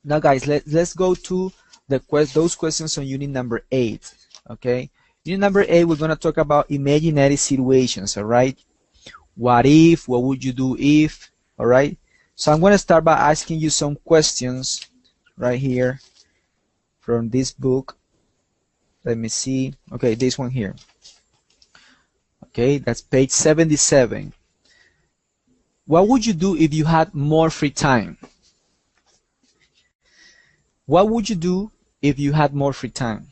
Now, guys, let's go to those questions on unit number 8. Okay, unit number 8, we're going to talk about imaginary situations. All right, what if, what would you do if? All right, so I'm going to start by asking you some questions right here from this book. Let me see. Okay, this one here. Okay, that's page 77. What would you do if you had more free time? What would you do if you had more free time?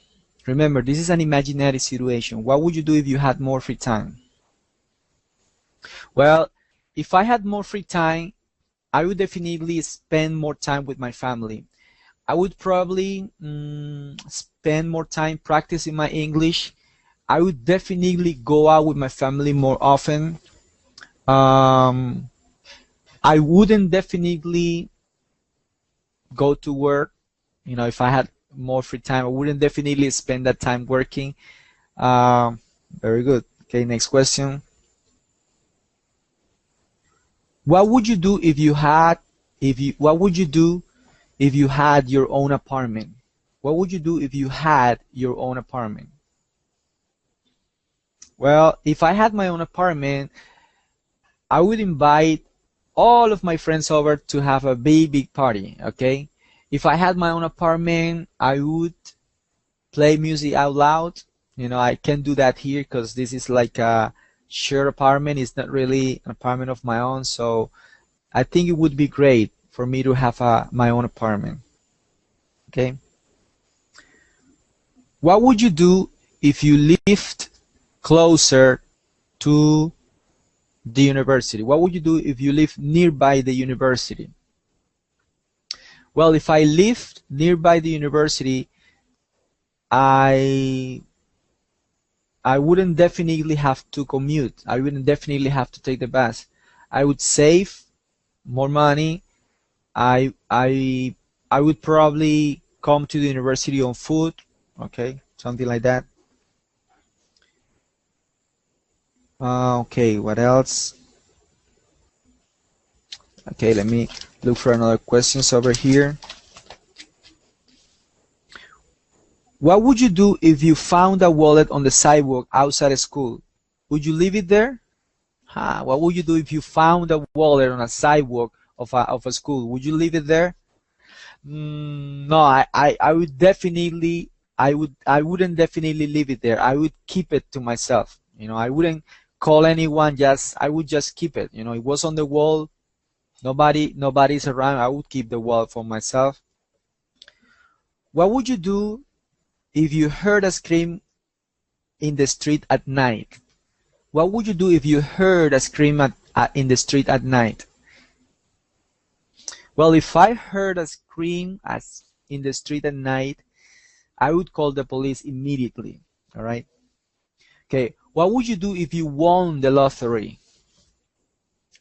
Remember, this is an imaginary situation. What would you do if you had more free time? Well, if I had more free time, I would definitely spend more time with my family. I would probably spend more time practicing my English. I would definitely go out with my family more often. I wouldn't definitely go to work. You know, if I had more free time, I wouldn't definitely spend that time working. Very good. Okay, next question. What would you do if you had, what would you do if you had your own apartment? What would you do if you had your own apartment? Well, if I had my own apartment, I would invite all of my friends over to have a big party, okay? If I had my own apartment, I would play music out loud. You know, I can't do that here because this is like a shared apartment. It's not really an apartment of my own, so I think it would be great for me to have my own apartment. Okay. What would you do if you lived closer to the university? What would you do if you live nearby the university? Well, if I lived nearby the university, I wouldn't definitely have to commute. I wouldn't definitely have to take the bus. I would save more money. I would probably come to the university on foot, okay, something like that. Okay, what else? Okay, let me look for another questions over here. What would you do if you found a wallet on the sidewalk outside of school? Would you leave it there? What would you do if you found a wallet on a sidewalk of a school? Would you leave it there? No, I would definitely, I wouldn't definitely leave it there. I would keep it to myself. You know, I wouldn't call anyone. I would just keep it. You know, it was on the wall. Nobody's around. I would keep the wallet for myself. What would you do if you heard a scream in the street at night? What would you do if you heard a scream in the street at night? Well, if I heard a scream in the street at night, I would call the police immediately. All right. Okay. What would you do if you won the lottery?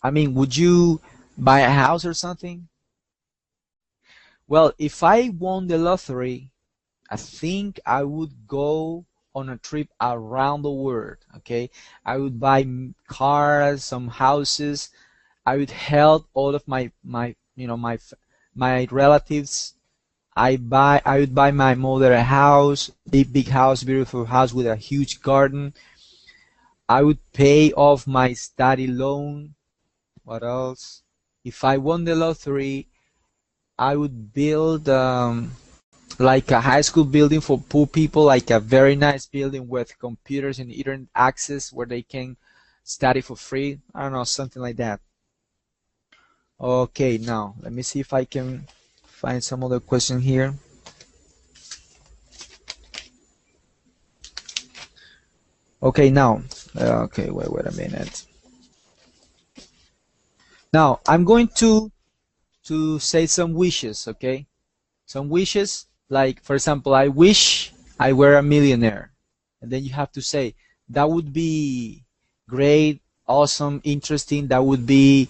I mean, would you buy a house or something? Well, if I won the lottery, I think I would go on a trip around the world. Okay, I would buy cars, some houses. I would help all of my relatives. I would buy my mother a house, big house, beautiful house with a huge garden. I would pay off my study loan. What else? If I won the lottery, I would build like a high school building for poor people, like a very nice building with computers and internet access where they can study for free. I don't know, something like that. Okay, now let me see if I can find some other question here. Okay, now, okay, wait a minute. Now I'm going to say some wishes, okay? Some wishes, like for example, I wish I were a millionaire, and then you have to say that would be great, awesome, interesting. That would be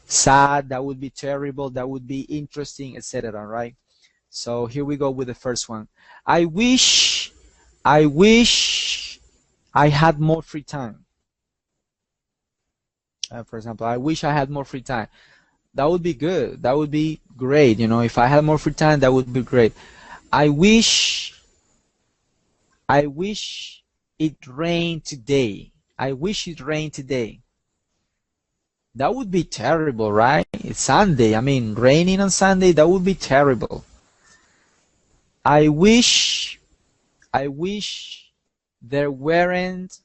sad. That would be terrible. That would be interesting, etc. Right? So here we go with the first one. I wish I had more free time. For example, I wish I had more free time. That would be good. That would be great. If I had more free time, that would be great. I wish I wish it rained today. I wish it rained today. That would be terrible, right? It's Sunday. I mean, raining on Sunday, that would be terrible. I wish I wish there weren't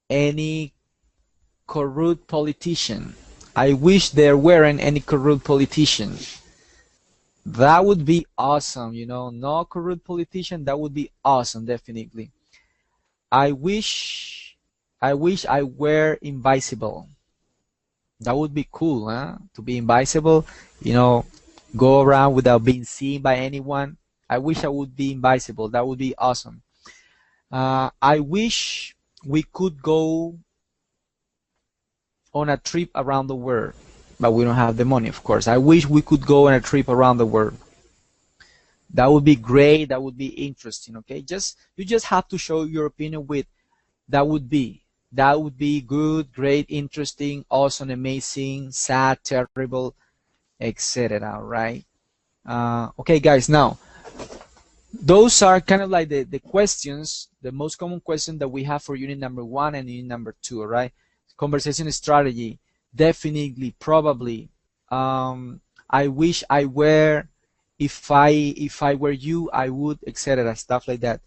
any corrupt politician. I wish there weren't any corrupt politician. That would be awesome, no corrupt politician, that would be awesome, definitely. I wish I were invisible. That would be cool, huh? To be invisible, go around without being seen by anyone. I wish I would be invisible. That would be awesome. I wish we could go on a trip around the world, but we don't have the money, of course. I wish we could go on a trip around the world. That would be great. That would be interesting. Okay, you just have to show your opinion with that would be. That would be good, great, interesting, awesome, amazing, sad, terrible, etc. Right? Okay, guys. Now, those are kind of like the questions, the most common question that we have for unit number 1 and unit number 2. All right? Conversation strategy, definitely, probably. I wish I were. If I were you, I would, etc. Stuff like that.